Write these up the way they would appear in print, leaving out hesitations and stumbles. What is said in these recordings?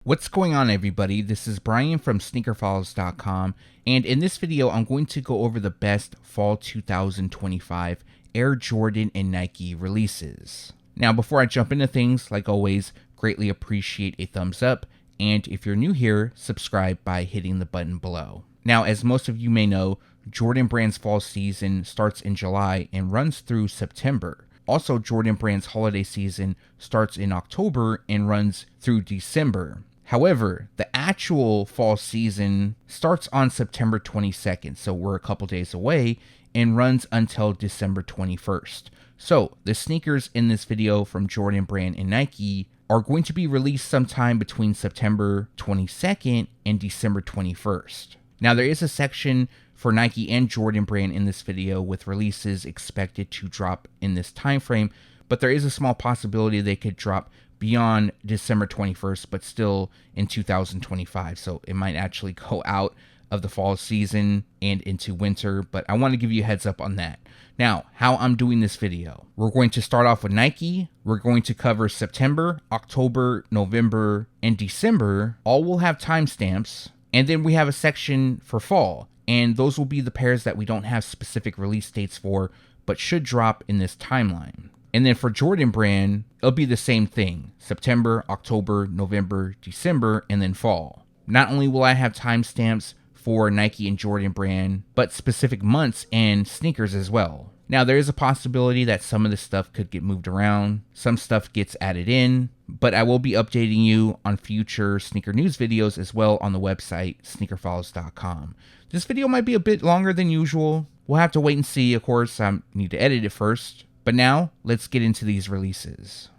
What's going on, everybody? This is Brian from SneakerFiles.com, and in this video I'm going to go over the best fall 2025 Air Jordan and Nike releases. Now before I jump into things, like always, greatly appreciate a thumbs up, and if you're new here, subscribe by hitting the button below. Now, as most of you may know, Jordan Brand's fall season starts in July and runs through September. Also, Jordan Brand's holiday season starts in October and runs through December. However, the actual fall season starts on September 22nd, so we're a couple days away, and runs until December 21st. So, the sneakers in this video from Jordan Brand and Nike are going to be released sometime between September 22nd and December 21st. Now, there is a section for Nike and Jordan Brand in this video with releases expected to drop in this time frame, but there is a small possibility they could drop beyond December 21st, but still in 2025. So it might actually go out of the fall season and into winter, but I want to give you a heads up on that. Now, how I'm doing this video. We're going to start off with Nike. We're going to cover September, October, November, and December. All will have timestamps. And then we have a section for fall. And those will be the pairs that we don't have specific release dates for, but should drop in this timeline. And then for Jordan Brand, it'll be the same thing. September, October, November, December, and then fall. Not only will I have timestamps for Nike and Jordan Brand, but specific months and sneakers as well. Now, there is a possibility that some of this stuff could get moved around. Some stuff gets added in, but I will be updating you on future sneaker news videos as well on the website, SneakerFiles.com. This video might be a bit longer than usual. We'll have to wait and see. Of course, I need to edit it first. But now, let's get into these releases.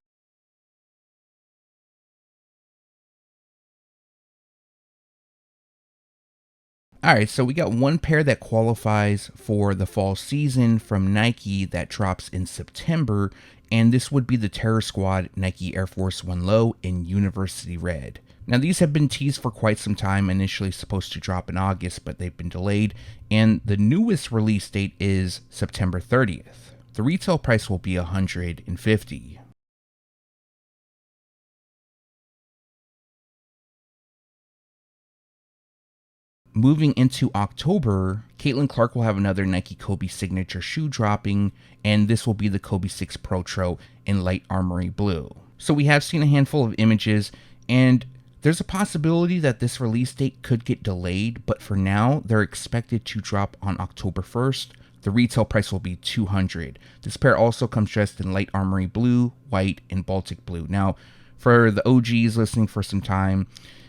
Alright, so we got one pair that qualifies for the fall season from Nike that drops in September, and this would be the Terror Squad Nike Air Force 1 Low in University Red. Now, these have been teased for quite some time, initially supposed to drop in August, but they've been delayed, and the newest release date is September 30th. The retail price will be $150. Moving into October, Caitlin Clark will have another Nike Kobe signature shoe dropping, and this will be the Kobe 6 PROTRO in light armory blue. So we have seen a handful of images, and there's a possibility that this release date could get delayed, but for now, they're expected to drop on October 1st. The retail price will be $200. This pair also comes dressed in light armory blue, white, and Baltic blue. Now, for the OGs listening for some time,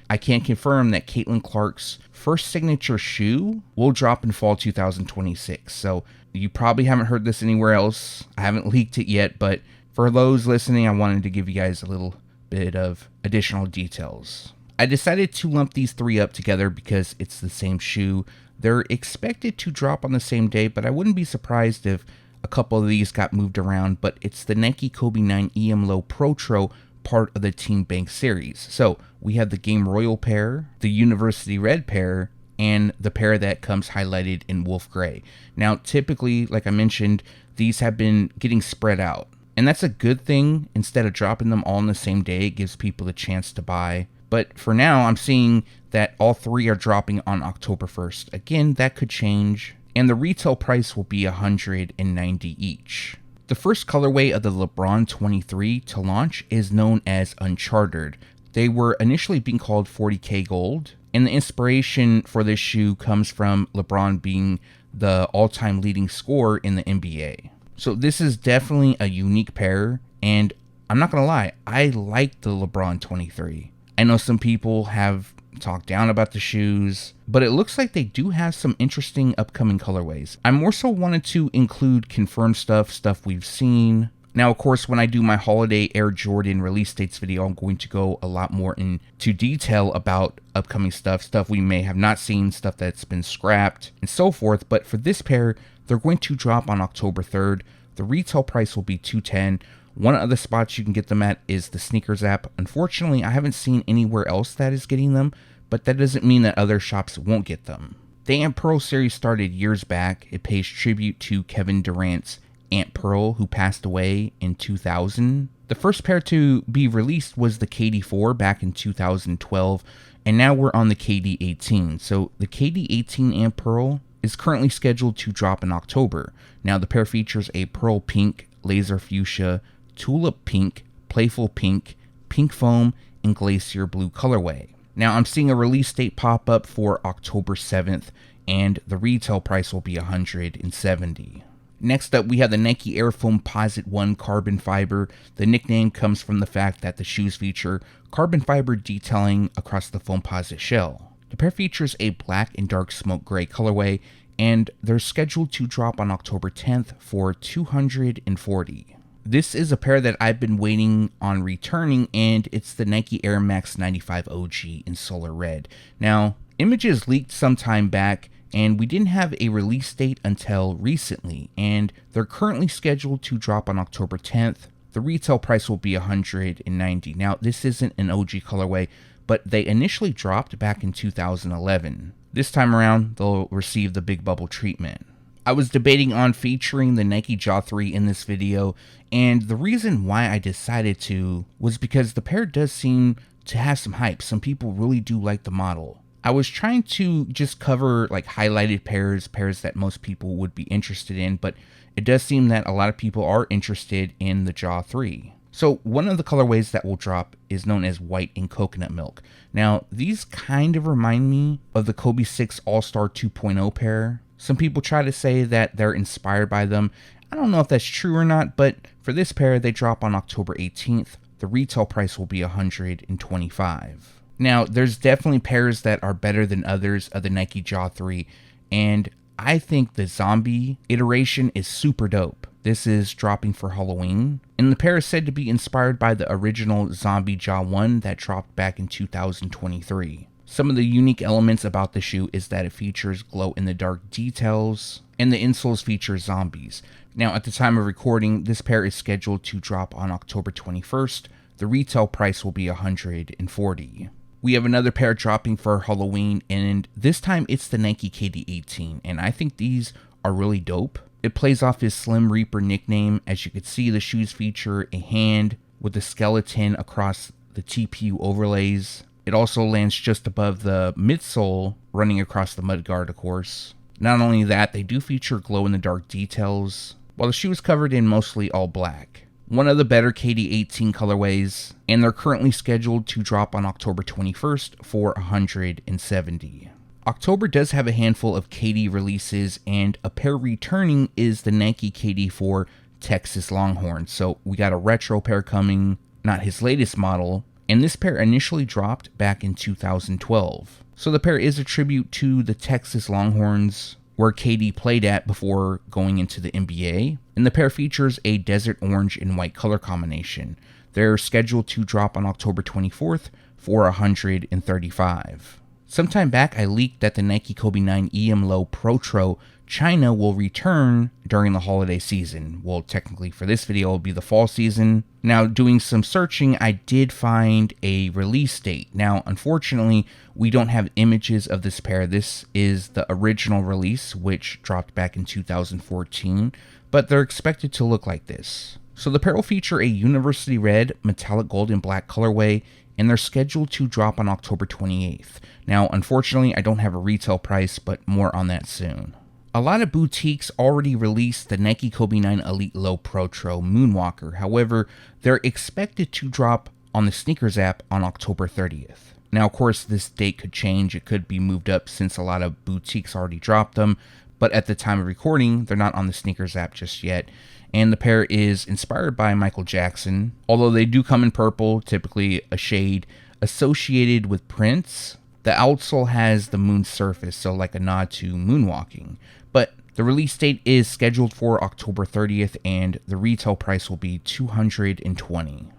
I can confirm that Caitlin Clark's first signature shoe will drop in fall 2026. So you probably haven't heard this anywhere else. I haven't leaked it yet, but for those listening, I wanted to give you guys a little bit of additional details. I decided to lump these three up together because it's the same shoe. They're expected to drop on the same day, but I wouldn't be surprised if a couple of these got moved around, but it's the Nike Kobe 9 EM Low PROTRO, part of the Team Bank series. So we have the Game Royal pair, the University Red pair, and the pair that comes highlighted in Wolf Gray. Now, typically, like I mentioned, these have been getting spread out, and that's a good thing. Instead of dropping them all on the same day, it gives people the chance to buy. But for now, I'm seeing that all three are dropping on October 1st. Again, that could change, and the retail price will be $190 each. The first colorway of the LeBron 23 to launch is known as Uncharted. They were initially being called 40K Gold, and the inspiration for this shoe comes from LeBron being the all-time leading scorer in the NBA. So this is definitely a unique pair, and I'm not gonna lie, I like the LeBron 23. I know some people have talked down about the shoes, but it looks like they do have some interesting upcoming colorways. I more so wanted to include confirmed stuff we've seen. Now, of course, when I do my holiday Air Jordan release dates video, I'm going to go a lot more into detail about upcoming stuff we may have not seen, stuff that's been scrapped, and so forth. But for this pair, they're going to drop on October 3rd. The retail price will be $210. One of the spots you can get them at is the Sneakers app. Unfortunately, I haven't seen anywhere else that is getting them, but that doesn't mean that other shops won't get them. The Amp Pro series started years back. It pays tribute to Kevin Durant's Ant Pearl, who passed away in 2000. The first pair to be released was the KD4 back in 2012, and now we're on the KD18. So the KD18 Ant Pearl is currently scheduled to drop in October. Now the pair features a pearl pink, laser fuchsia, tulip pink, playful pink, pink foam, and glacier blue colorway. Now I'm seeing a release date pop up for October 7th, and the retail price will be $170. Next up, we have the Nike Air FOAMPOSITE 1 carbon fiber. The nickname comes from the fact that the shoes feature carbon fiber detailing across the Foamposite shell. The pair features a black and dark smoke gray colorway, and they're scheduled to drop on October 10th for $240. This is a pair that I've been waiting on returning, and it's the Nike Air Max 95 OG in Solar Red. Now, images leaked some time back, and we didn't have a release date until recently, and they're currently scheduled to drop on October 10th. The retail price will be $190. Now, this isn't an OG colorway, but they initially dropped back in 2011. This time around, they'll receive the big bubble treatment. I was debating on featuring the Nike Jaw 3 in this video, and the reason why I decided to was because the pair does seem to have some hype. Some people really do like the model. I was trying to just cover like highlighted pairs that most people would be interested in, but it does seem that a lot of people are interested in the Jaw 3. So one of the colorways that will drop is known as white and coconut milk. Now these kind of remind me of the Kobe 6 All-Star 2.0 pair. Some people try to say that they're inspired by them. I don't know if that's true or not, but for this pair, they drop on October 18th. The retail price will be $125. Now, there's definitely pairs that are better than others of the Nike Jaw 3, and I think the zombie iteration is super dope. This is dropping for Halloween, and the pair is said to be inspired by the original Zombie Jaw 1 that dropped back in 2023. Some of the unique elements about the shoe is that it features glow-in-the-dark details, and the insoles feature zombies. Now, at the time of recording, this pair is scheduled to drop on October 21st. The retail price will be $140. We have another pair dropping for Halloween, and this time it's the Nike KD18, and I think these are really dope. It plays off his Slim Reaper nickname. As you can see, the shoes feature a hand with a skeleton across the TPU overlays. It also lands just above the midsole, running across the mudguard, of course. Not only that, they do feature glow-in-the-dark details, while the shoe is covered in mostly all black. One of the better KD18 colorways, and they're currently scheduled to drop on October 21st for $170. October does have a handful of KD releases, and a pair returning is the Nike KD4 Texas Longhorn. So we got a retro pair coming, not his latest model, and this pair initially dropped back in 2012. So the pair is a tribute to the Texas Longhorns, where KD played at before going into the NBA, and the pair features a desert orange and white color combination. They're scheduled to drop on October 24th for $135. Sometime back, I leaked that the Nike Kobe 9 EM Low PROTRO China will return during the holiday season. Well, technically for this video, it will be the fall season. Now, doing some searching, I did find a release date. Now, unfortunately, we don't have images of this pair. This is the original release, which dropped back in 2014, but they're expected to look like this. So the pair will feature a University Red, metallic gold, and black colorway, and they're scheduled to drop on October 28th. Now, unfortunately, I don't have a retail price, but more on that soon. A lot of boutiques already released the Nike Kobe 9 Elite Low PROTRO Moonwalker. However, they're expected to drop on the Sneakers app on October 30th. Now, of course, this date could change. It could be moved up since a lot of boutiques already dropped them. But at the time of recording, they're not on the Sneakers app just yet. And the pair is inspired by Michael Jackson. Although they do come in purple, typically a shade associated with Prince. The outsole has the moon surface, so like a nod to moonwalking. But the release date is scheduled for October 30th, and the retail price will be $220.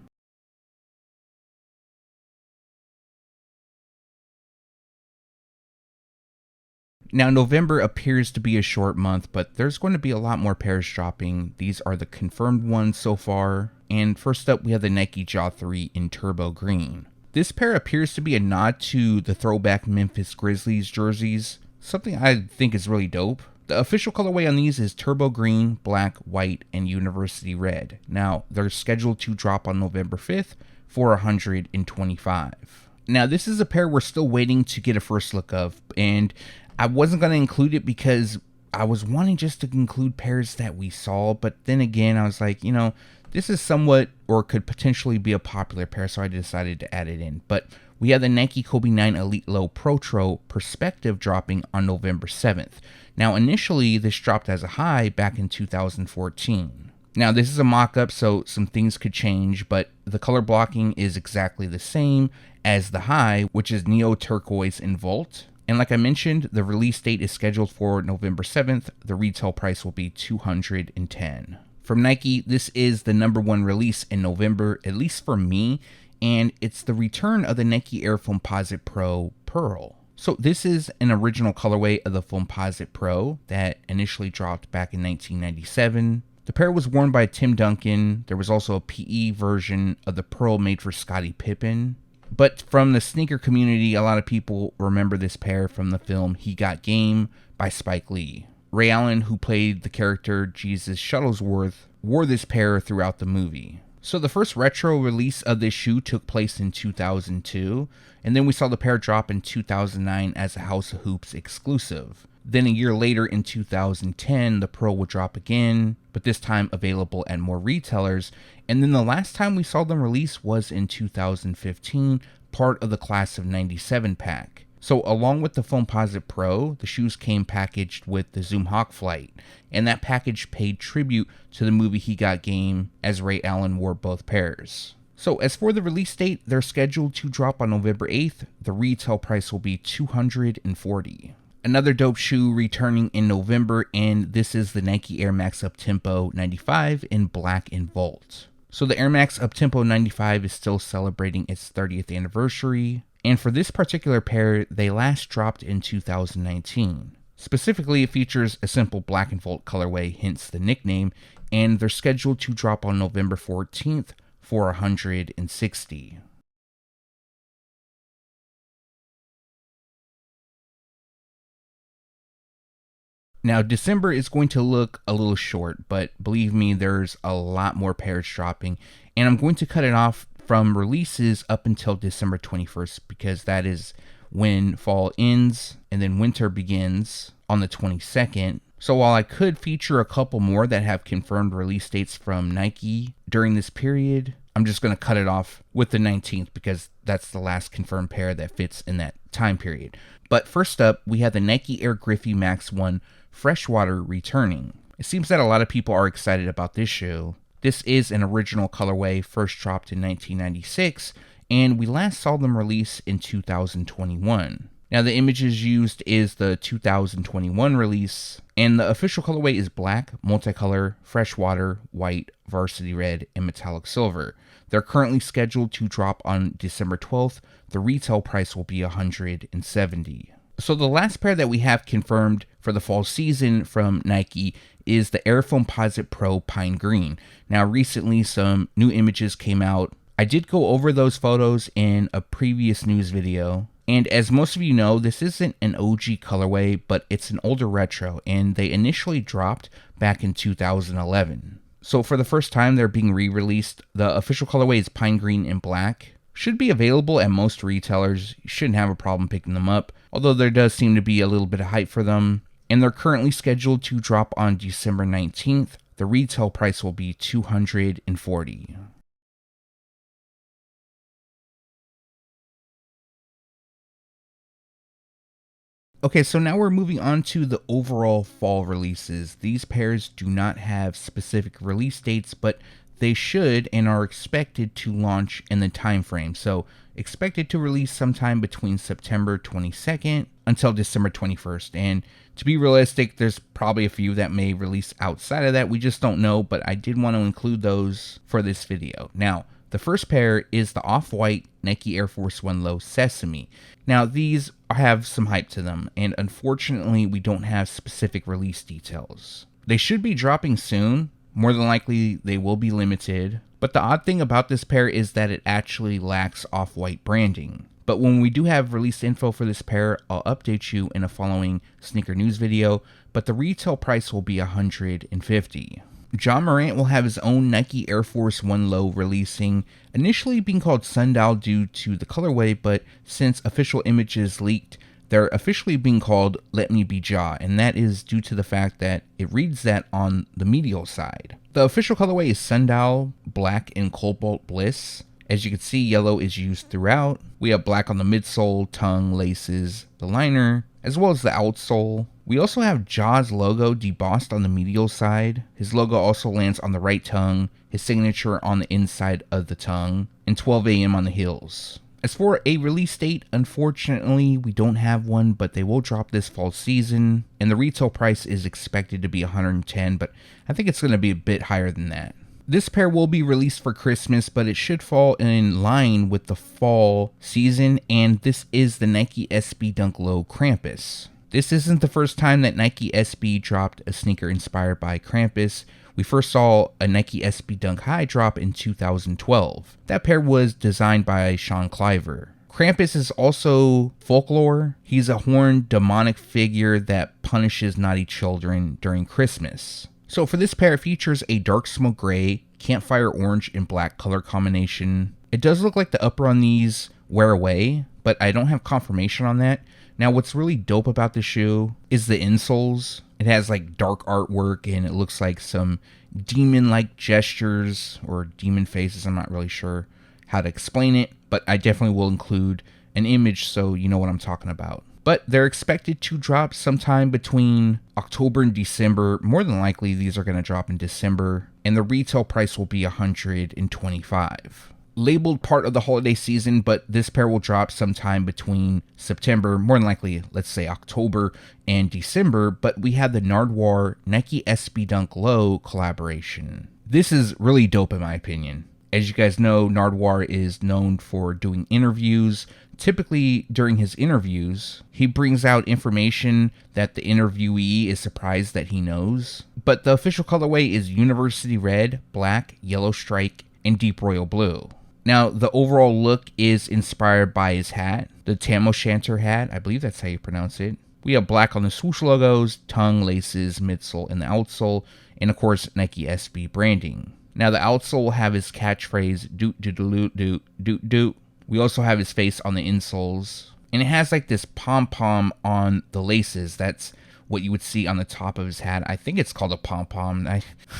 Now, November appears to be a short month, but there's going to be a lot more pairs dropping. These are the confirmed ones so far. And first up, we have the Nike Jaw 3 in Turbo Green. This pair appears to be a nod to the throwback Memphis Grizzlies jerseys, something I think is really dope. The official colorway on these is turbo green, black, white, and university red. Now, they're scheduled to drop on November 5th for $125. Now, this is a pair we're still waiting to get a first look of, and I wasn't going to include it because I was wanting just to include pairs that we saw, but then again, I was like, you know, this is somewhat or could potentially be a popular pair, so I decided to add it in. But we have the Nike Kobe 9 Elite Low PROTRO Perspective dropping on November 7th. Now, initially, this dropped as a high back in 2014. Now, this is a mock-up, so some things could change, but the color blocking is exactly the same as the high, which is Neo Turquoise in Volt. And like I mentioned, the release date is scheduled for November 7th. The retail price will be $210. From Nike, this is the #1 release in November, at least for me, and it's the return of the Nike Air FOAMPOSITE Pro Pearl. So this is an original colorway of the FOAMPOSITE Pro that initially dropped back in 1997. The pair was worn by Tim Duncan. There was also a PE version of the Pearl made for Scottie Pippen. But from the sneaker community, a lot of people remember this pair from the film He Got Game by Spike Lee. Ray Allen, who played the character Jesus Shuttlesworth, wore this pair throughout the movie. So the first retro release of this shoe took place in 2002, and then we saw the pair drop in 2009 as a House of Hoops exclusive. Then a year later in 2010, the Pearl would drop again, but this time available at more retailers. And then the last time we saw them release was in 2015, part of the Class of 97 pack. So along with the FOAMPOSITE Pro, the shoes came packaged with the Zoom Hawk Flight, and that package paid tribute to the movie He Got Game, as Ray Allen wore both pairs. So as for the release date, they're scheduled to drop on November 8th. The retail price will be $240. Another dope shoe returning in November, and this is the Nike Air Max UPTEMPO 95 in black and Volt. So the Air Max UPTEMPO 95 is still celebrating its 30th anniversary, and for this particular pair, they last dropped in 2019. Specifically, it features a simple black and Volt colorway, hence the nickname, and they're scheduled to drop on November 14th for $160. Now, December is going to look a little short, but believe me, there's a lot more pairs dropping, and I'm going to cut it off from releases up until December 21st because that is when fall ends and then winter begins on the 22nd. So while I could feature a couple more that have confirmed release dates from Nike during this period, I'm just going to cut it off with the 19th because that's the last confirmed pair that fits in that time period. But first up, we have the Nike Air GRIFFEY Max 1 Freshwater returning. It seems that a lot of people are excited about this shoe. This is an original colorway, first dropped in 1996, and we last saw them release in 2021. Now the images used is the 2021 release, and the official colorway is black, multicolor, freshwater, white, varsity red, and metallic silver. They're currently scheduled to drop on December 12th. The retail price will be $170. So the last pair that we have confirmed for the fall season from Nike is the Air FOAMPOSITE Pro Pine Green. Now recently some new images came out. I did go over those photos in a previous news video. And as most of you know, this isn't an OG colorway, but it's an older retro, and they initially dropped back in 2011. So for the first time, they're being re-released. The official colorway is Pine Green and Black. Should be available at most retailers. You shouldn't have a problem picking them up, although there does seem to be a little bit of hype for them. And they're currently scheduled to drop on December 19th. The retail price will be $240. Okay, so now we're moving on to the overall fall releases. These pairs do not have specific release dates, but they should and are expected to launch in the time frame. So expected to release sometime between September 22nd until December 21st. And to be realistic, there's probably a few that may release outside of that. We just don't know, but I did want to include those for this video. Now, the first pair is the off-white Nike Air Force 1 Low Sesame. Now, these have some hype to them, and unfortunately, we don't have specific release details. They should be dropping soon. More than likely, they will be limited. But the odd thing about this pair is that it actually lacks off-white branding. But when we do have release info for this pair, I'll update you in a following sneaker news video, but the retail price will be $150. John Morant will have his own Nike Air Force 1 Low releasing, initially being called Sundial due to the colorway, but since official images leaked, they're officially being called Let Me Be Ja, and that is due to the fact that it reads that on the medial side. The official colorway is Sundial, black, and Cobalt Bliss. As you can see, yellow is used throughout. We have black on the midsole, tongue, laces, the liner, as well as the outsole. We also have Ja's logo debossed on the medial side. His logo also lands on the right tongue, his signature on the inside of the tongue, and 12 AM on the heels. As for a release date, unfortunately, we don't have one, but they will drop this fall season, and the retail price is expected to be $110, but I think it's going to be a bit higher than that. This pair will be released for Christmas, but it should fall in line with the fall season, and this is the Nike SB Dunk Low KRAMPUS. This isn't the first time that Nike SB dropped a sneaker inspired by KRAMPUS. We first saw a Nike SB Dunk High drop in 2012. That pair was designed by Sean Cliver. KRAMPUS is also folklore. He's a horned demonic figure that punishes naughty children during Christmas. So for this pair, it features a dark smoke gray, campfire orange, and black color combination. It does look like the upper on these wear away, but I don't have confirmation on that. Now, what's really dope about the shoe is the insoles. It has like dark artwork and it looks like some demon-like gestures or demon faces. I'm not really sure how to explain it, but I definitely will include an image so you know what I'm talking about. But they're expected to drop sometime between October and December. More than likely, these are going to drop in December, and the retail price will be $125. Labeled part of the holiday season, but this pair will drop sometime between September, more than likely, let's say October and December, but we have the NARDWUAR Nike SB Dunk Low collaboration. This is really dope in my opinion. As you guys know, NARDWUAR is known for doing interviews. Typically, during his interviews, he brings out information that the interviewee is surprised that he knows. But the official colorway is University Red, Black, Yellow Strike, and Deep Royal Blue. Now, the overall look is inspired by his hat, the Tam O'Shanter hat. I believe that's how you pronounce it. We have black on the swoosh logos, tongue, laces, midsole, and the outsole, and of course, Nike SB branding. Now, the outsole will have his catchphrase, doot doot doot doot doot doot. We also have his face on the insoles, and it has like this pom-pom on the laces. That's what you would see on the top of his hat. I think it's called a pom-pom.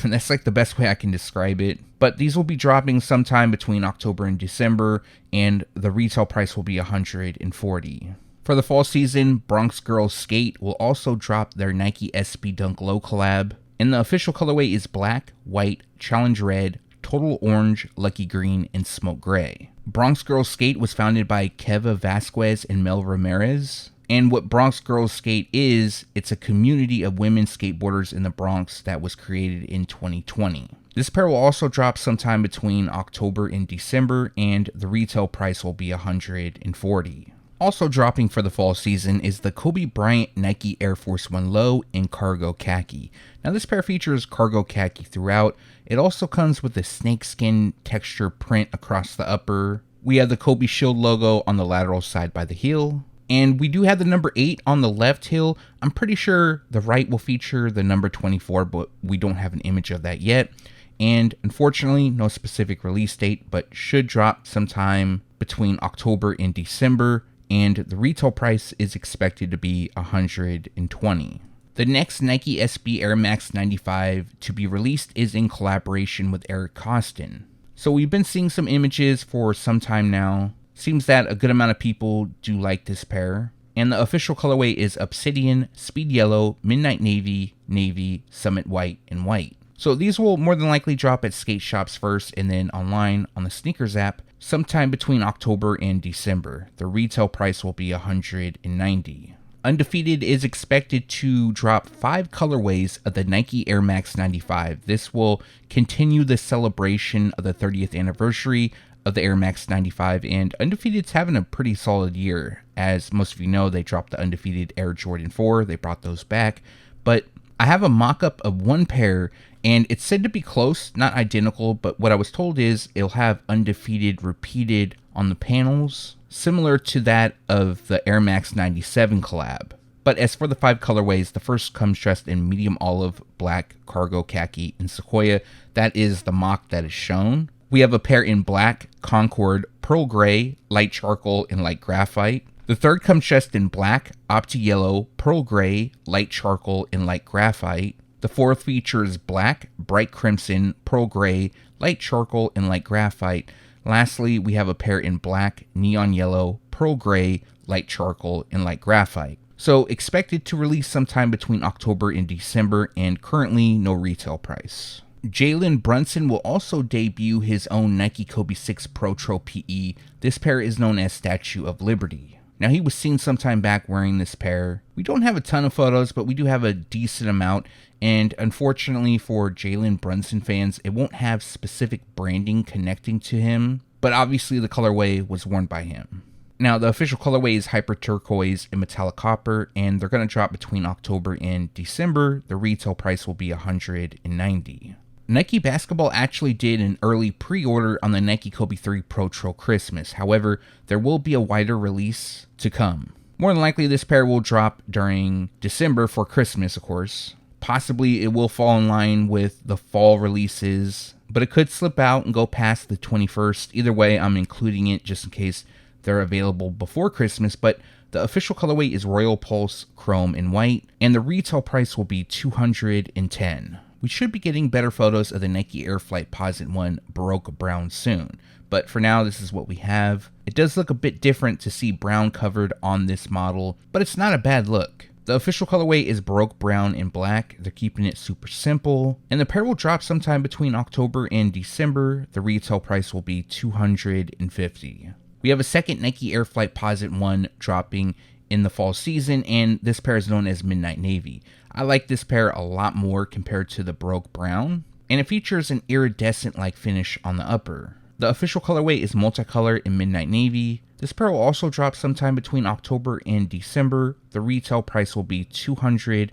That's like the best way I can describe it. But these will be dropping sometime between October and December, and the retail price will be $140. For the fall season, Bronx Girls Skate will also drop their Nike SB Dunk Low collab, and the official colorway is black, white, challenge red, total orange, lucky green, and smoke gray. Bronx Girls Skate was founded by Keva Vasquez and Mel Ramirez. And what Bronx Girls Skate is, it's a community of women skateboarders in the Bronx that was created in 2020. This pair will also drop sometime between October and December, and the retail price will be $140. Also dropping for the fall season is the Kobe Bryant Nike Air Force 1 Low in Cargo Khaki. Now this pair features Cargo Khaki throughout. It also comes with a snakeskin texture print across the upper. We have the Kobe Shield logo on the lateral side by the heel. And we do have the number 8 on the left heel. I'm pretty sure the right will feature the number 24, but we don't have an image of that yet. And unfortunately, no specific release date, but should drop sometime between October and December. And the retail price is expected to be $120. The next Nike SB Air Max 95 to be released is in collaboration with Eric Koston. So we've been seeing some images for some time now. Seems that a good amount of people do like this pair. And the official colorway is Obsidian, Speed Yellow, Midnight Navy, Navy, Summit White, and White. So these will more than likely drop at skate shops first and then online on the Sneakers app sometime between October and December. The retail price will be $190. Undefeated is expected to drop 5 colorways of the Nike Air Max 95. This will continue the celebration of the 30th anniversary of the Air Max 95, and Undefeated's having a pretty solid year. As most of you know, they dropped the Undefeated Air Jordan 4. They brought those back, but I have a mock-up of one pair, and it's said to be close, not identical, but what I was told is it'll have Undefeated repeated on the panels, similar to that of the Air Max 97 collab. But as for the 5 colorways, the first comes dressed in medium olive, black, cargo khaki, and sequoia. That is the mock that is shown. We have a pair in black, Concord, pearl gray, light charcoal, and light graphite. The third comes dressed in black, opti yellow, pearl gray, light charcoal, and light graphite. The fourth features black, bright crimson, pearl gray, light charcoal, and light graphite. Lastly, we have a pair in black, neon yellow, pearl gray, light charcoal, and light graphite. So expected to release sometime between October and December, and currently no retail price. Jalen Brunson will also debut his own Nike Kobe 6 PROTRO PE. This pair is known as Statue of Liberty. Now, he was seen sometime back wearing this pair. We don't have a ton of photos, but we do have a decent amount, and unfortunately for Jalen Brunson fans, it won't have specific branding connecting to him, but obviously the colorway was worn by him. Now, the official colorway is Hyper Turquoise and Metallic Copper, and they're going to drop between October and December. The retail price will be $190. Nike Basketball actually did an early pre-order on the Nike Kobe 3 PROTRO Christmas. However, there will be a wider release to come. More than likely, this pair will drop during December for Christmas, of course. Possibly it will fall in line with the fall releases, but it could slip out and go past the 21st. Either way, I'm including it just in case they're available before Christmas, but the official colorway is Royal Pulse, Chrome, and White, and the retail price will be $210. We should be getting better photos of the Nike Air FLIGHTPOSITE 1 Baroque Brown soon, but for now this is what we have. It does look a bit different to see brown covered on this model, but it's not a bad look. The official colorway is Baroque Brown and Black. They're keeping it super simple, and the pair will drop sometime between October and December. The retail price will be $250. We have a second Nike Air FLIGHTPOSITE 1 dropping in the fall season, and this pair is known as Midnight Navy. I like this pair a lot more compared to the Baroque Brown, and it features an iridescent-like finish on the upper. The official colorway is Multicolor in Midnight Navy. This pair will also drop sometime between October and December. The retail price will be $250.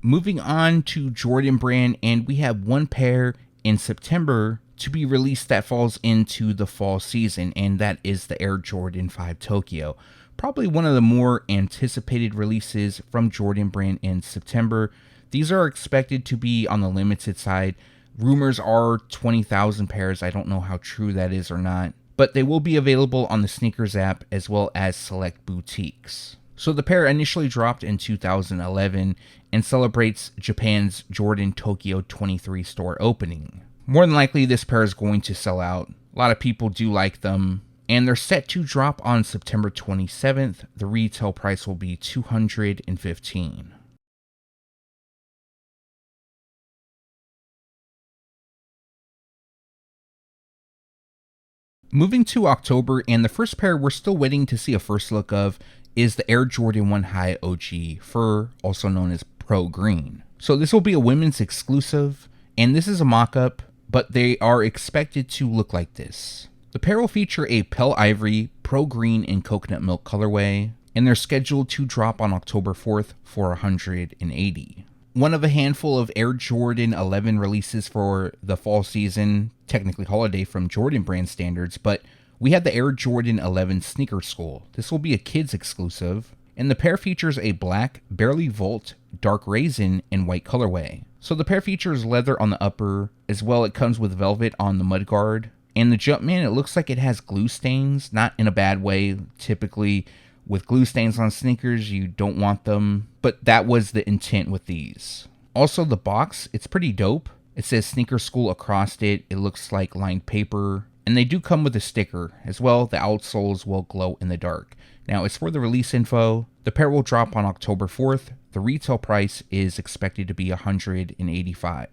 Moving on to Jordan Brand, and we have one pair in September to be released that falls into the fall season, and that is the Air Jordan 5 Tokyo. Probably one of the more anticipated releases from Jordan Brand in September. These are expected to be on the limited side. Rumors are 20,000 pairs. I don't know how true that is or not, but they will be available on the Sneakers app as well as select boutiques. So the pair initially dropped in 2011 and celebrates Japan's Jordan Tokyo 23 store opening. More than likely, this pair is going to sell out. A lot of people do like them, and they're set to drop on September 27th. The retail price will be $215. Moving to October, and the first pair we're still waiting to see a first look of is the Air Jordan 1 High OG Fur, also known as Pro Green. So this will be a women's exclusive, and this is a mock-up, but they are expected to look like this. The pair will feature a Pale Ivory, Pro Green, and Coconut Milk colorway, and they're scheduled to drop on October 4th for $180. One of a handful of Air Jordan 11 releases for the fall season, technically holiday from Jordan Brand standards, but we have the Air Jordan 11 Sneaker School. This will be a kids exclusive, and the pair features a black, barely volt, dark raisin, and white colorway. So the pair features leather on the upper, as well it comes with velvet on the mudguard. And the Jumpman, it looks like it has glue stains, not in a bad way. Typically, with glue stains on sneakers, you don't want them, but that was the intent with these. Also, the box, it's pretty dope. It says Sneaker School across it. It looks like lined paper, and they do come with a sticker. As well, the outsoles will glow in the dark. Now, as for the release info, the pair will drop on October 4th. The retail price is expected to be $185.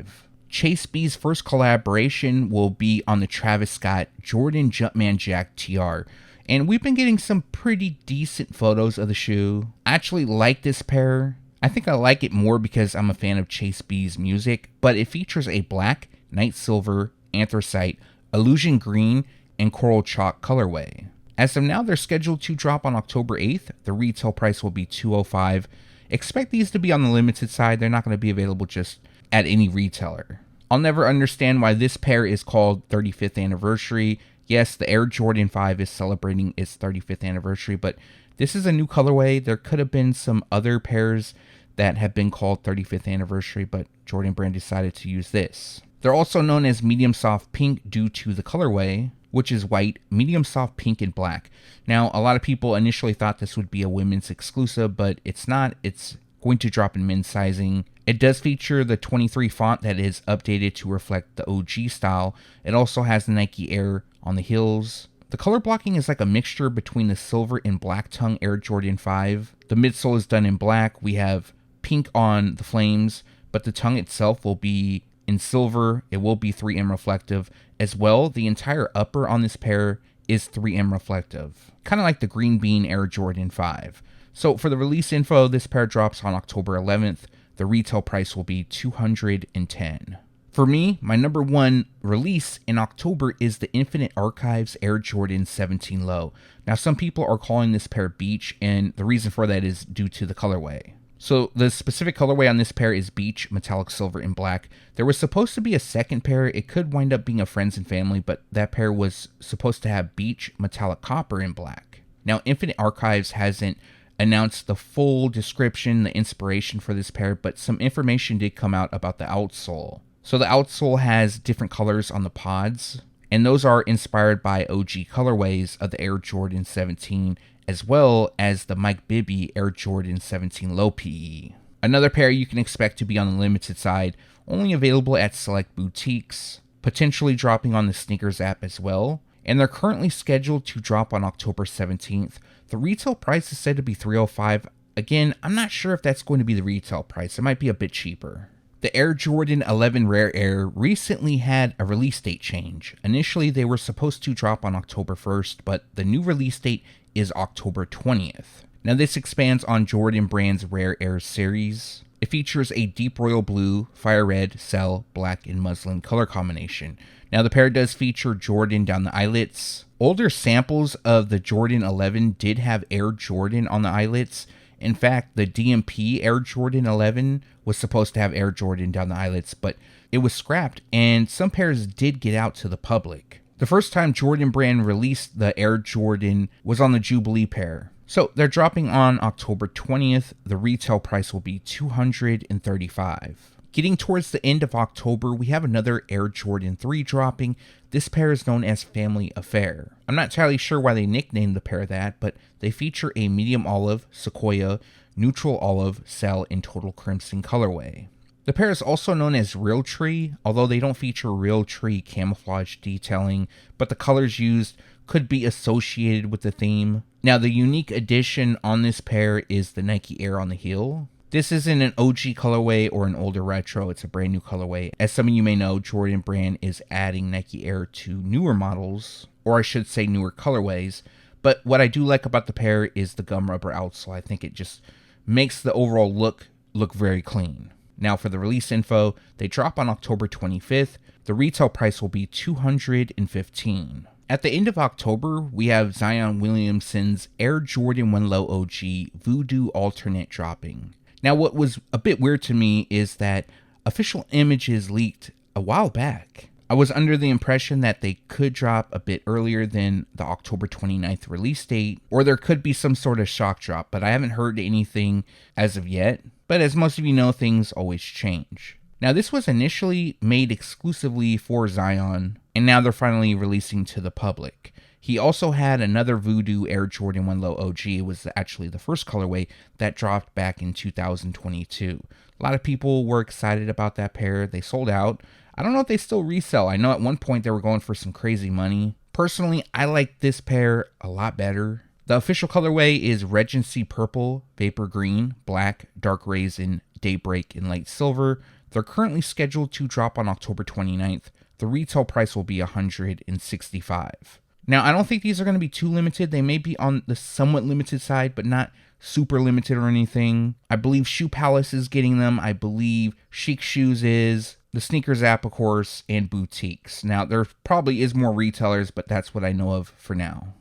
Chase B's first collaboration will be on the Travis Scott Jordan Jumpman Jack TR. And we've been getting some pretty decent photos of the shoe. I actually like this pair. I think I like it more because I'm a fan of Chase B's music, but it features a black, night silver, anthracite, illusion green, and coral chalk colorway. As of now, they're scheduled to drop on October 8th. The retail price will be $205. expect these to be on the limited side. They're not going to be available just at any retailer. I'll never understand why this pair is called 35th anniversary. Yes, the Air Jordan 5 is celebrating its 35th anniversary, but this is a new colorway. There could have been some other pairs that have been called 35th anniversary, but Jordan Brand decided to use this. They're also known as medium soft pink due to the colorway, which is white, medium soft pink, and black. Now, a lot of people initially thought this would be a women's exclusive, but it's not. It's going to drop in men's sizing. It does feature the 23 font that is updated to reflect the OG style. It also has the Nike Air on the heels. The color blocking is like a mixture between the silver and black tongue Air Jordan 5. The midsole is done in black. We have pink on the flames, but the tongue itself will be in silver. It will be 3M reflective as well. The entire upper on this pair is 3M reflective, kind of like the green bean Air Jordan 5. So for the release info, this pair drops on October 11th. The retail price will be $210. For me, my number one release in October is the Infinite Archives Air Jordan 17 Low. Now, some people are calling this pair beach, and the reason for that is due to the colorway. So the specific colorway on this pair is beach, metallic silver, and black. There was supposed to be a second pair. It could wind up being a friends and family, but that pair was supposed to have beach, metallic copper, and black. Now, Infinite Archives hasn't announced the full description, the inspiration for this pair, but some information did come out about the outsole. So the outsole has different colors on the pods, and those are inspired by OG colorways of the Air Jordan 17, as well as the Mike Bibby Air Jordan 17 Low PE. Another pair you can expect to be on the limited side, only available at select boutiques, potentially dropping on the sneakers app as well, and they're currently scheduled to drop on October 17th. The retail price is said to be $305. Again, I'm not sure if that's going to be the retail price. It might be a bit cheaper. The Air Jordan 11 Rare Air recently had a release date change. Initially, they were supposed to drop on October 1st, but the new release date is October 20th. Now, this expands on Jordan Brand's Rare Air series. It features a deep royal blue, fire red, cell, black, and muslin color combination. Now, the pair does feature Jordan down the eyelets. Older samples of the Jordan 11 did have Air Jordan on the eyelets. In fact, the DMP Air Jordan 11 was supposed to have Air Jordan down the eyelets, but it was scrapped, and some pairs did get out to the public. The first time Jordan Brand released the Air Jordan was on the Jubilee pair. So they're dropping on October 20th. The retail price will be $235. Getting towards the end of October, we have another Air Jordan 3 dropping. This pair is known as Family Affair. I'm not entirely sure why they nicknamed the pair that, but they feature a medium olive, sequoia, neutral olive, cell, and total crimson colorway. The pair is also known as Real Tree, although they don't feature Real Tree camouflage detailing, but the colors used could be associated with the theme. Now, the unique addition on this pair is the Nike Air on the heel. This isn't an OG colorway or an older retro, it's a brand new colorway. As some of you may know, Jordan Brand is adding Nike Air to newer models, or I should say newer colorways. But what I do like about the pair is the gum rubber outsole. I think it just makes the overall look very clean. Now for the release info, they drop on October 25th. The retail price will be $215. At the end of October, we have Zion Williamson's Air Jordan 1 Low OG Voodoo Alternate dropping. Now, what was a bit weird to me is that official images leaked a while back. I was under the impression that they could drop a bit earlier than the October 29th release date, or there could be some sort of shock drop, but I haven't heard anything as of yet. But as most of you know, things always change. Now, this was initially made exclusively for Zion, and now they're finally releasing to the public. He also had another Voodoo Air Jordan 1 Low OG. It was actually the first colorway that dropped back in 2022. A lot of people were excited about that pair. They sold out. I don't know if they still resell. I know at one point they were going for some crazy money. Personally, I like this pair a lot better. The official colorway is Regency Purple, Vapor Green, Black, Dark Raisin, Daybreak, and Light Silver. They're currently scheduled to drop on October 29th. The retail price will be $165. Now, I don't think these are going to be too limited. They may be on the somewhat limited side, but not super limited or anything. I believe Shoe Palace is getting them. I believe Chic Shoes is, the Sneakers app, of course, and boutiques. Now, there probably is more retailers, but that's what I know of for now.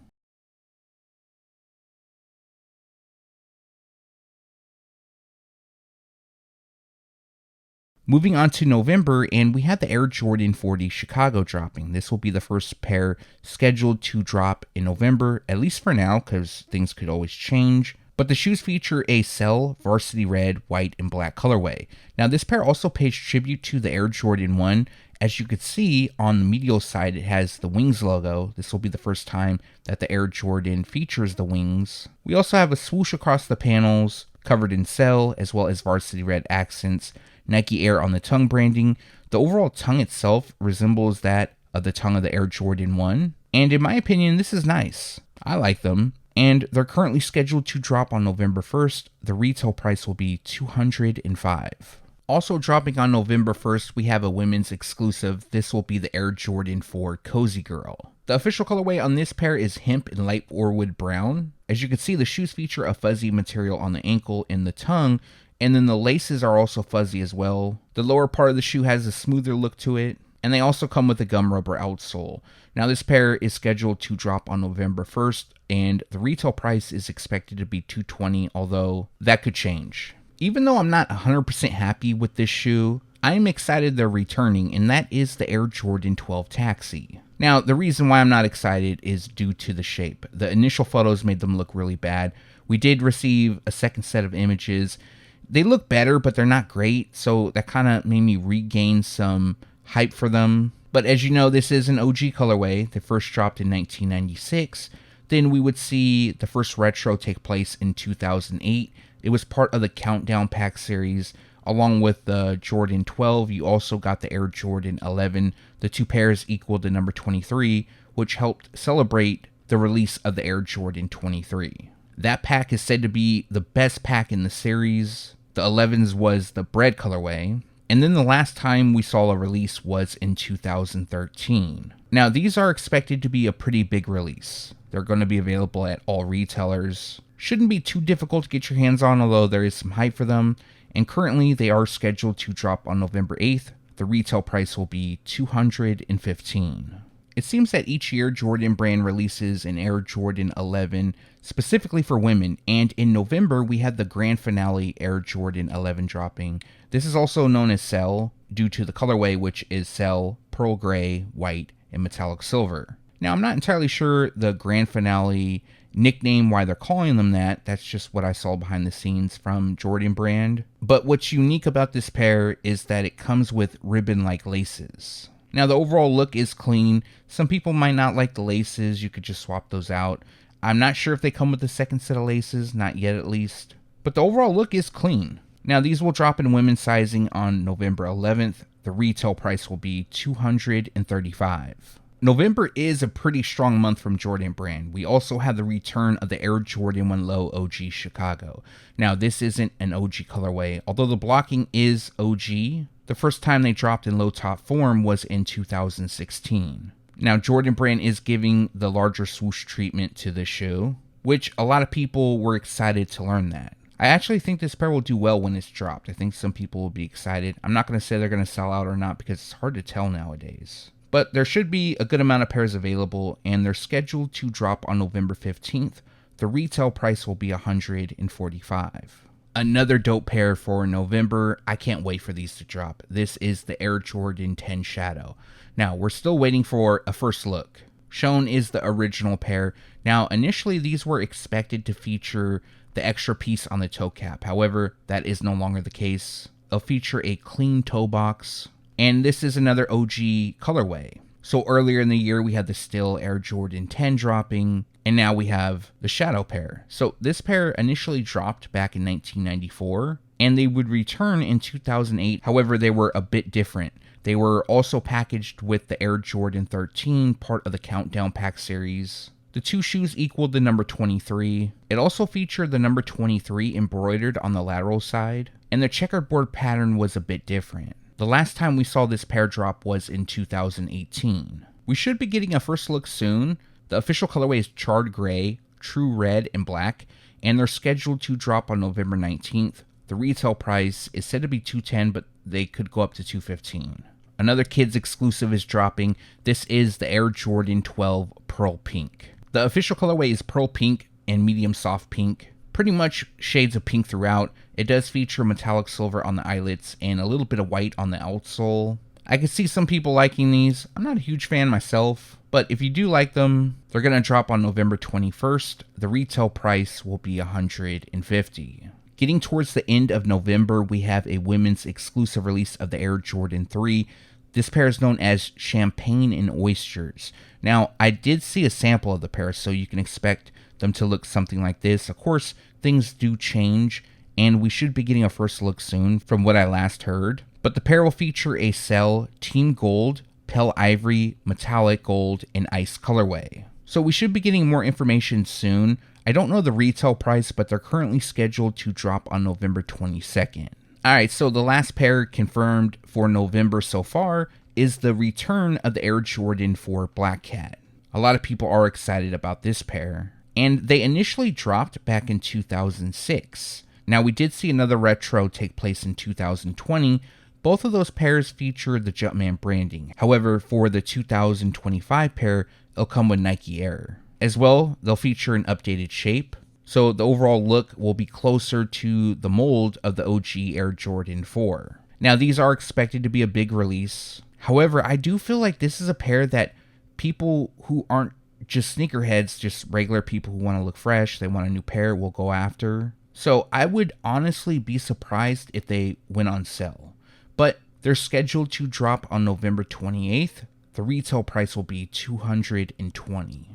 Moving on to November, and we had the Air Jordan 40 Chicago dropping. This will be the first pair scheduled to drop in November, at least for now, because things could always change. But the shoes feature a Cell Varsity Red, White, and Black colorway. Now, this pair also pays tribute to the Air Jordan 1. As you could see on the medial side, it has the Wings logo. This will be the first time that the Air Jordan features the wings. We also have a swoosh across the panels, covered in Cell, as well as Varsity Red accents, Nike Air on the tongue branding. The overall tongue itself resembles that of the tongue of the Air Jordan 1. And in my opinion, this is nice. I like them. And they're currently scheduled to drop on November 1st. The retail price will be $205. Also dropping on November 1st, we have a women's exclusive. This will be the Air Jordan 4 Cozy Girl. The official colorway on this pair is hemp and light orwood brown. As you can see, the shoes feature a fuzzy material on the ankle and the tongue, and then the laces are also fuzzy as well. The lower part of the shoe has a smoother look to it, and they also come with a gum rubber outsole. Now this pair is scheduled to drop on November 1st, and the retail price is expected to be $220, although that could change. Even though I'm not 100% happy with this shoe, I am excited they're returning, and that is the Air Jordan 12 Taxi. Now, the reason why I'm not excited is due to the shape. The initial photos made them look really bad. We did receive a second set of images. They look better, but they're not great, so that kind of made me regain some hype for them. But as you know, this is an OG colorway. They first dropped in 1996. Then we would see the first retro take place in 2008. It was part of the Countdown Pack series. Along with the Jordan 12, you also got the Air Jordan 11. The two pairs equaled the number 23, which helped celebrate the release of the Air Jordan 23. That pack is said to be the best pack in the series. The 11s was the bread colorway. And then the last time we saw a release was in 2013. Now, these are expected to be a pretty big release. They're going to be available at all retailers. Shouldn't be too difficult to get your hands on, although there is some hype for them. And currently, they are scheduled to drop on November 8th. The retail price will be $215. It seems that each year, Jordan Brand releases an Air Jordan 11 specifically for women, and in November, we had the grand finale Air Jordan 11 dropping. This is also known as Cell, due to the colorway, which is Cell, Pearl Gray, White, and Metallic Silver. Now, I'm not entirely sure the grand finale nickname, why they're calling them that. That's just what I saw behind the scenes from Jordan Brand. But what's unique about this pair is that it comes with ribbon-like laces. Now, the overall look is clean. Some people might not like the laces. You could just swap those out. I'm not sure if they come with the second set of laces, not yet at least. But the overall look is clean. Now, these will drop in women's sizing on November 11th. The retail price will be $235. November is a pretty strong month from Jordan Brand. We also have the return of the Air Jordan 1 Low OG Chicago. Now, this isn't an OG colorway, although the blocking is OG. The first time they dropped in low top form was in 2016. Now, Jordan Brand is giving the larger swoosh treatment to the shoe, which a lot of people were excited to learn that. I actually think this pair will do well when it's dropped. I think some people will be excited. I'm not going to say they're going to sell out or not because it's hard to tell nowadays. But there should be a good amount of pairs available, and they're scheduled to drop on November 15th. The retail price will be $145. Another dope pair for November. I can't wait for these to drop. This is the Air Jordan 10 Shadow. Now, we're still waiting for a first look. Shown is the original pair. Now, initially, these were expected to feature the extra piece on the toe cap. However, that is no longer the case. They'll feature a clean toe box. And this is another OG colorway. So earlier in the year, we had the still Air Jordan 10 dropping, and now we have the Shadow pair. So this pair initially dropped back in 1994, and they would return in 2008. However, they were a bit different. They were also packaged with the Air Jordan 13, part of the Countdown Pack series. The two shoes equaled the number 23. It also featured the number 23 embroidered on the lateral side, and the checkerboard pattern was a bit different. The last time we saw this pair drop was in 2018. We should be getting a first look soon. The official colorway is Charred Gray, True Red, and Black, and they're scheduled to drop on November 19th. The retail price is said to be $210, but they could go up to $215. Another kids exclusive is dropping. This is the Air Jordan 12 Pearl Pink. The official colorway is Pearl Pink and Medium Soft Pink. pretty much shades of pink throughout. It does feature metallic silver on the eyelets and a little bit of white on the outsole. I can see some people liking these. I'm not a huge fan myself, but if you do like them, they're going to drop on November 21st. The retail price will be $150. Getting towards the end of November, we have a women's exclusive release of the Air Jordan 3. This pair is known as Champagne and Oysters. Now, I did see a sample of the pair, so you can expect them to look something like this. Of course, things do change, and we should be getting a first look soon from what I last heard. But the pair will feature a cell, team gold, pale ivory, metallic gold, and ice colorway. So we should be getting more information soon. I don't know the retail price, but they're currently scheduled to drop on November 22nd. Alright, so the last pair confirmed for November so far is the return of the Air Jordan 4 Black Cat. A lot of people are excited about this pair, and they initially dropped back in 2006. Now, we did see another retro take place in 2020. Both of those pairs feature the Jumpman branding. However, for the 2025 pair, it'll come with Nike Air. As well, they'll feature an updated shape, so the overall look will be closer to the mold of the OG Air Jordan 4. Now, these are expected to be a big release. However, I do feel like this is a pair that people who aren't just sneakerheads, just regular people who want to look fresh, they want a new pair, will go after. So I would honestly be surprised if they went on sale. But they're scheduled to drop on November 28th. The retail price will be $220.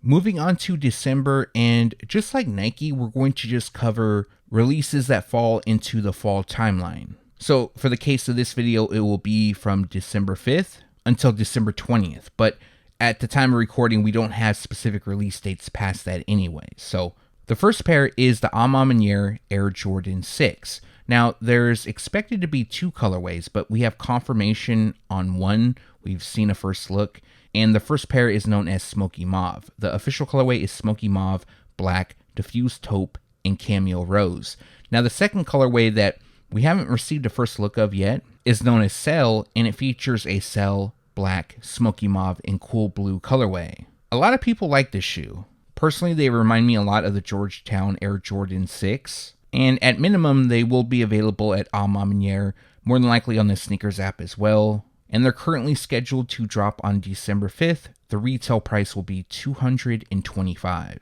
Moving on to December, and just like Nike, we're going to just cover releases that fall into the fall timeline. So for the case of this video, it will be from December 5th until December 20th. But at the time of recording, we don't have specific release dates past that anyway. So the first pair is the MANIERE Air Jordan 6. Now, there's expected to be two colorways, but we have confirmation on one. We've seen a first look. And the first pair is known as Smoky Mauve. The official colorway is Smoky Mauve, Black, Diffused Taupe, and Cameo Rose. Now, the second colorway that we haven't received a first look of yet is known as Cell, and it features a Cell, Black, Smoky Mauve, and Cool Blue colorway. A lot of people like this shoe. Personally, they remind me a lot of the Georgetown Air Jordan 6. And at minimum, they will be available at MANIERE, more than likely on the Sneakers app as well. And they're currently scheduled to drop on December 5th. The retail price will be $225.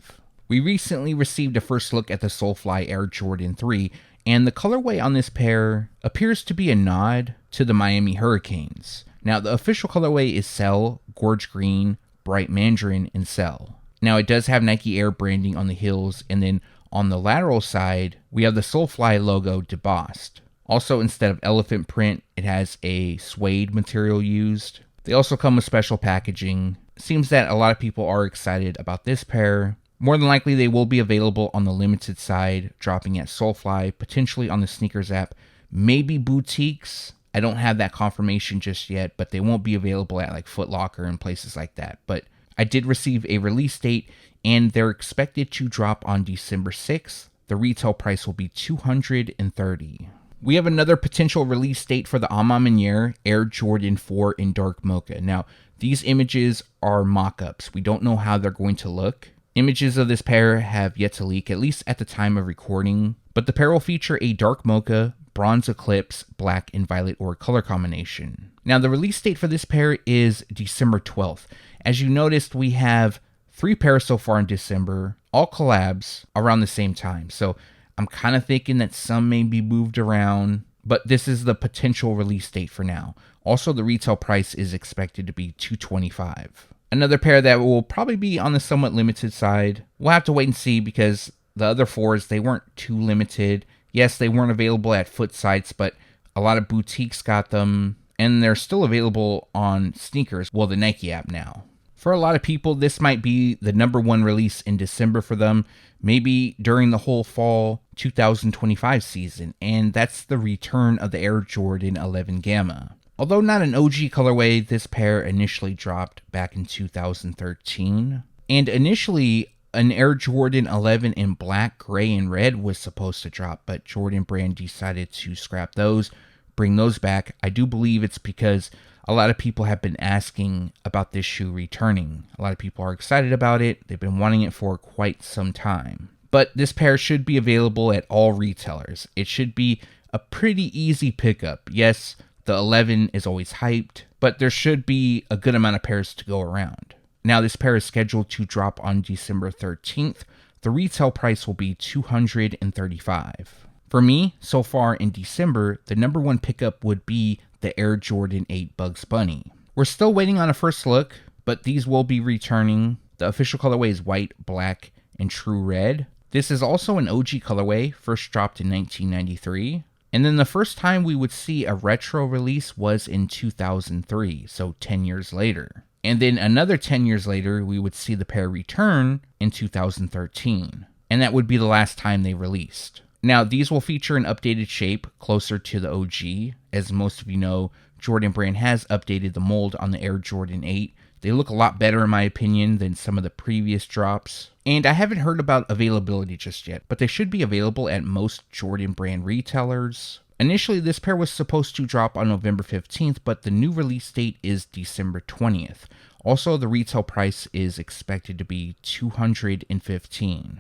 We recently received a first look at the SOLEFLY Air Jordan 3, and the colorway on this pair appears to be a nod to the Miami Hurricanes. Now, the official colorway is Cell, Gorge Green, Bright Mandarin, and Cell. Now, it does have Nike Air branding on the heels, and then on the lateral side, we have the SOLEFLY logo debossed. Also, instead of elephant print, it has a suede material used. They also come with special packaging. Seems that a lot of people are excited about this pair. More than likely, they will be available on the limited side, dropping at SOLEFLY, potentially on the Sneakers app, maybe boutiques. I don't have that confirmation just yet, but they won't be available at like Foot Locker and places like that. But I did receive a release date, and they're expected to drop on December 6th. The retail price will be $230. We have another potential release date for the MANIERE Air Jordan 4 in dark mocha. Now, these images are mock-ups. We don't know how they're going to look. Images of this pair have yet to leak, at least at the time of recording. But the pair will feature a dark mocha, bronze eclipse, black, and violet ore color combination. Now, the release date for this pair is December 12th. As you noticed, we have 3 pairs so far in December, all collabs around the same time. So I'm kind of thinking that some may be moved around, but this is the potential release date for now. Also, the retail price is expected to be $225. Another pair that will probably be on the somewhat limited side. We'll have to wait and see because the other 4s, they weren't too limited. Yes, they weren't available at foot sites, but a lot of boutiques got them, and they're still available on Sneakers, well, the Nike app now. For a lot of people, this might be the #1 release in December for them, maybe during the whole fall 2025 season, and that's the return of the Air Jordan 11 Gamma. Although not an OG colorway, this pair initially dropped back in 2013, and initially an Air Jordan 11 in black, gray, and red was supposed to drop, but Jordan Brand decided to scrap those, bring those back. I do believe it's because a lot of people have been asking about this shoe returning. A lot of people are excited about it. They've been wanting it for quite some time. But this pair should be available at all retailers. It should be a pretty easy pickup. Yes, the 11 is always hyped, but there should be a good amount of pairs to go around. Now, this pair is scheduled to drop on December 13th. The retail price will be $235. For me, so far in December, the number one pickup would be the Air Jordan 8 Bugs Bunny. We're still waiting on a first look, but these will be returning. The official colorway is white, black, and true red. This is also an OG colorway, first dropped in 1993. And then the first time we would see a retro release was in 2003, so 10 years later. And then another 10 years later, we would see the pair return in 2013. And that would be the last time they released. Now, these will feature an updated shape closer to the OG. As most of you know, Jordan Brand has updated the mold on the Air Jordan 8. They look a lot better in my opinion than some of the previous drops. And I haven't heard about availability just yet, but they should be available at most Jordan Brand retailers. Initially, this pair was supposed to drop on November 15th, but the new release date is December 20th. Also, the retail price is expected to be $215.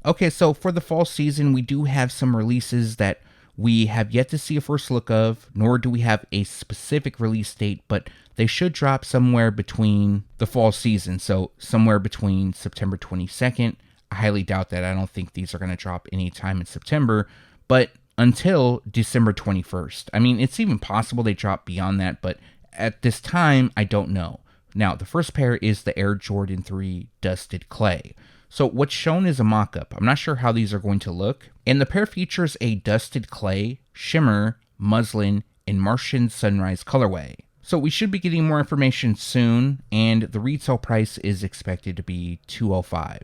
Okay, so for the fall season, we do have some releases that we have yet to see a first look of, nor do we have a specific release date, but they should drop somewhere between the fall season, so somewhere between September 22nd. I highly doubt that. I don't think these are going to drop anytime in September, but until December 21st. I mean, it's even possible they drop beyond that, but at this time, I don't know. Now, the first pair is the Air Jordan 3 Dusted Clay. So what's shown is a mock-up. I'm not sure how these are going to look. And the pair features a dusted clay, shimmer, muslin, and Martian sunrise colorway. So we should be getting more information soon, and the retail price is expected to be $205.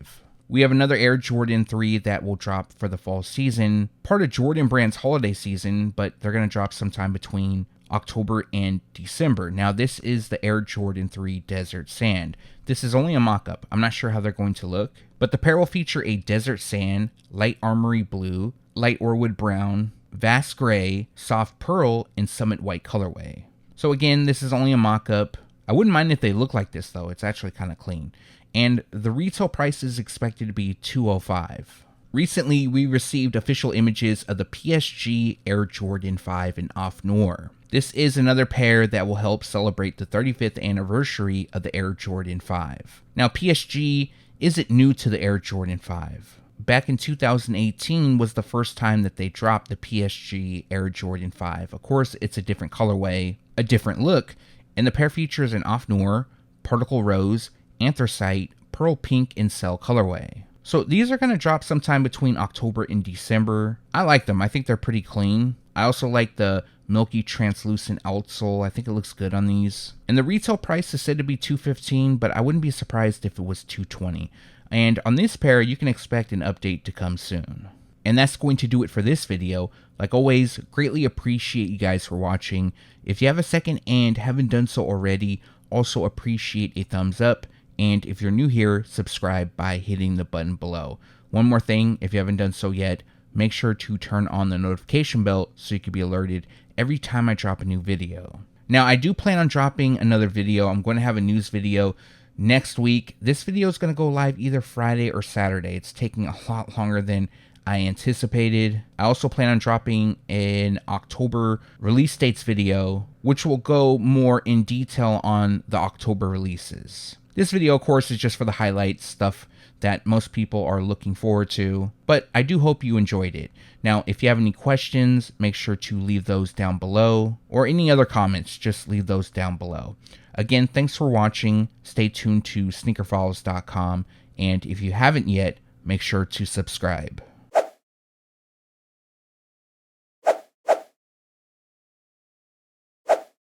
We have another Air Jordan 3 that will drop for the fall season, part of Jordan Brand's holiday season, but they're going to drop sometime between October and December. Now, this is the Air Jordan 3 Desert Sand. This is only a mock-up. I'm not sure how they're going to look, but the pair will feature a Desert Sand, Light Armory Blue, Light Orwood Brown, Vast Gray, Soft Pearl, and Summit White colorway. So again, this is only a mock-up. I wouldn't mind if they look like this, though. It's actually kind of clean. And the retail price is expected to be $205. Recently, we received official images of the PSG Air Jordan 5 in Off Noir. This is another pair that will help celebrate the 35th anniversary of the Air Jordan 5. Now, PSG isn't new to the Air Jordan 5. Back in 2018 was the first time that they dropped the PSG Air Jordan 5. Of course, it's a different colorway, a different look, and the pair features an Off Noir, Particle Rose, Anthracite, Pearl Pink, and Cell colorway. So these are going to drop sometime between October and December. I like them. I think they're pretty clean. I also like the milky translucent outsole. I think it looks good on these. And the retail price is said to be $215, but I wouldn't be surprised if it was $220. And on this pair, you can expect an update to come soon. And that's going to do it for this video. Like always, greatly appreciate you guys for watching. If you have a second and haven't done so already, also appreciate a thumbs up. And if you're new here, subscribe by hitting the button below. One more thing, if you haven't done so yet, make sure to turn on the notification bell so you can be alerted every time I drop a new video. Now, I do plan on dropping another video. I'm going to have a news video next week. This video is going to go live either Friday or Saturday. It's taking a lot longer than I anticipated. I also plan on dropping an October release dates video, which will go more in detail on the October releases. This video, of course, is just for the highlights, stuff that most people are looking forward to, but I do hope you enjoyed it. Now, if you have any questions, make sure to leave those down below, or any other comments, just leave those down below. Again, thanks for watching. Stay tuned to SneakerFiles.com, and if you haven't yet, make sure to subscribe.